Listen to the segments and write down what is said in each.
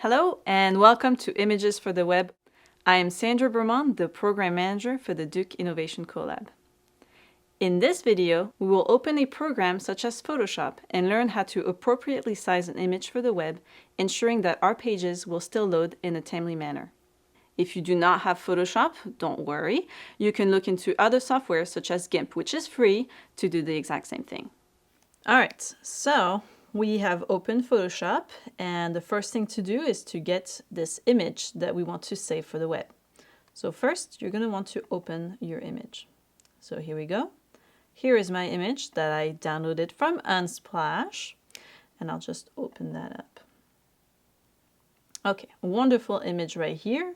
Hello and welcome to Images for the Web. I am Sandra Bermond, the Program Manager for the Duke Innovation Collab. In this video, we will open a program such as Photoshop and learn how to appropriately size an image for the web, ensuring that our pages will still load in a timely manner. If you do not have Photoshop, don't worry. You can look into other software such as GIMP, which is free, to do the exact same thing. Alright, so we have opened Photoshop, and the first thing to do is to get this image that we want to save for the web. So first, you're going to want to open your image. So here we go. Here is my image that I downloaded from Unsplash, and I'll just open that up. Okay, wonderful image right here.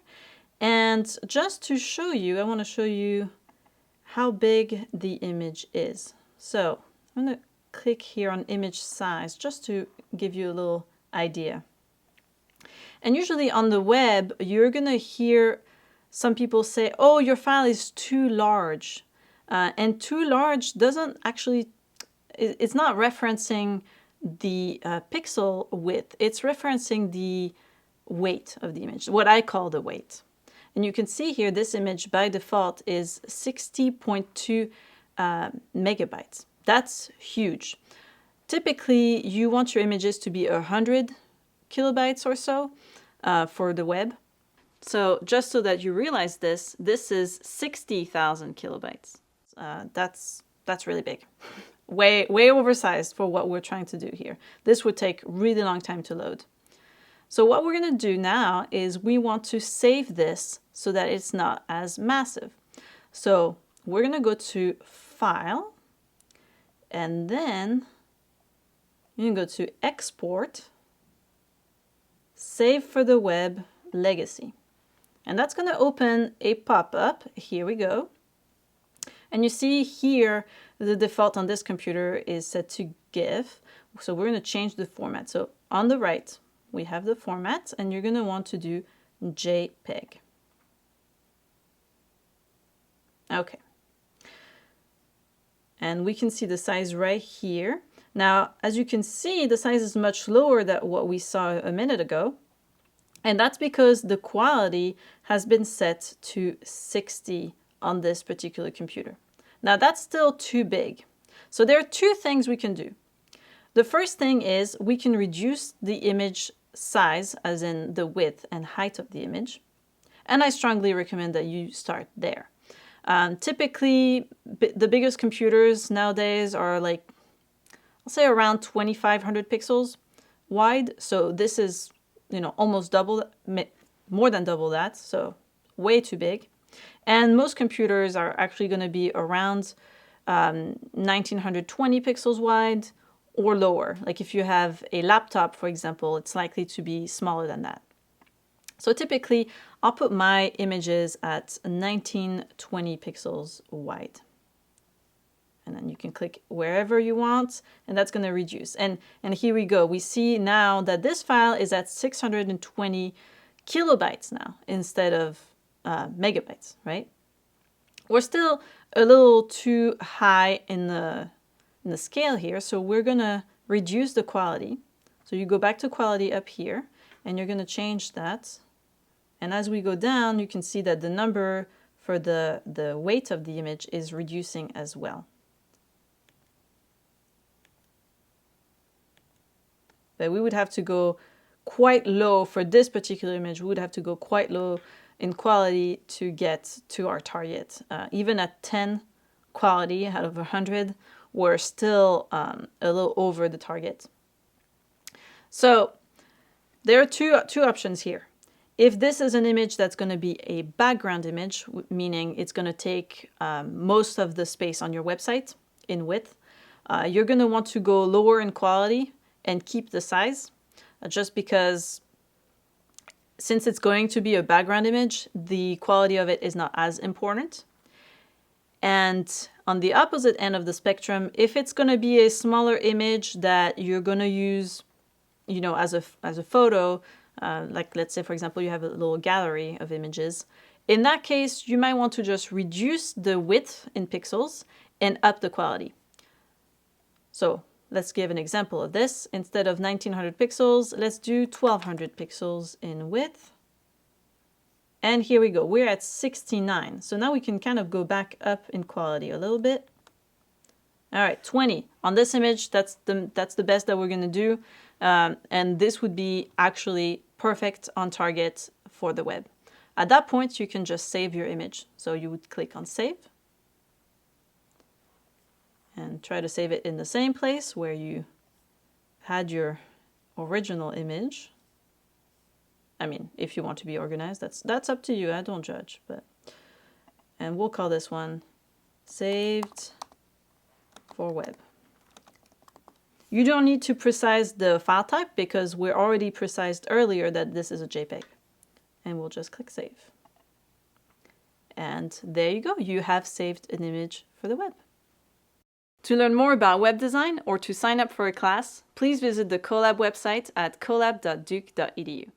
And just to show you, I want to show you how big the image is. So I'm going to click here on image size just to give you a little idea. And usually on the web, you're going to hear some people say, oh, your file is too large. And too large doesn't actually, it's not referencing the pixel width. It's referencing the weight of the image, what I call the weight. And you can see here, this image by default is 60.2 megabytes. That's huge. Typically, you want your images to be 100 kilobytes or so for the web. So just so that you realize this, this is 60,000 kilobytes. That's really big. Way oversized for what we're trying to do here. This would take really long time to load. So what we're going to do now is we want to save this so that it's not as massive. So we're going to go to File, and then you can go to Export, Save for the Web, Legacy. And that's going to open a pop-up. Here we go. And you see here, the default on this computer is set to GIF. So we're going to change the format. So on the right, we have the format, and you're going to want to do JPEG. Okay. And we can see the size right here. Now, as you can see, the size is much lower than what we saw a minute ago. And that's because the quality has been set to 60 on this particular computer. Now, that's still too big. So there are two things we can do. The first thing is we can reduce the image size, as in the width and height of the image. And I strongly recommend that you start there. Typically, the biggest computers nowadays are like, I'll say around 2,500 pixels wide. So this is, almost double, more than double that. So way too big. And most computers are actually going to be around 1920 pixels wide or lower. Like if you have a laptop, for example, it's likely to be smaller than that. So typically, I'll put my images at 1920 pixels wide. And then you can click wherever you want, and that's going to reduce. And here we go. We see now that this file is at 620 kilobytes now instead of megabytes, right? We're still a little too high in the scale here, so we're going to reduce the quality. So you go back to quality up here, and you're going to change that. And as we go down, you can see that the number for the weight of the image is reducing as well. But we would have to go quite low for this particular image. We would have to go quite low in quality to get to our target. Even at 10 quality out of 100, we're still a little over the target. So there are two options here. If this is an image that's going to be a background image, meaning it's going to take most of the space on your website in width, you're going to want to go lower in quality and keep the size, just because since it's going to be a background image, the quality of it is not as important. And on the opposite end of the spectrum, if it's going to be a smaller image that you're going to use, as a photo, like let's say, for example, you have a little gallery of images. In that case, you might want to just reduce the width in pixels and up the quality. So let's give an example of this. Instead of 1900 pixels, let's do 1200 pixels in width. And here we go, we're at 69. So now we can kind of go back up in quality a little bit. All right, 20. On this image, that's the best that we're gonna do. And this would be actually perfect on target for the web. At that point, you can just save your image. So you would click on save and try to save it in the same place where you had your original image. I mean, if you want to be organized, that's up to you. I don't judge, and we'll call this one saved for web. You don't need to precise the file type because we're already precised earlier that this is a JPEG. And we'll just click save. And there you go, you have saved an image for the web. To learn more about web design or to sign up for a class, please visit the Colab website at colab.duke.edu.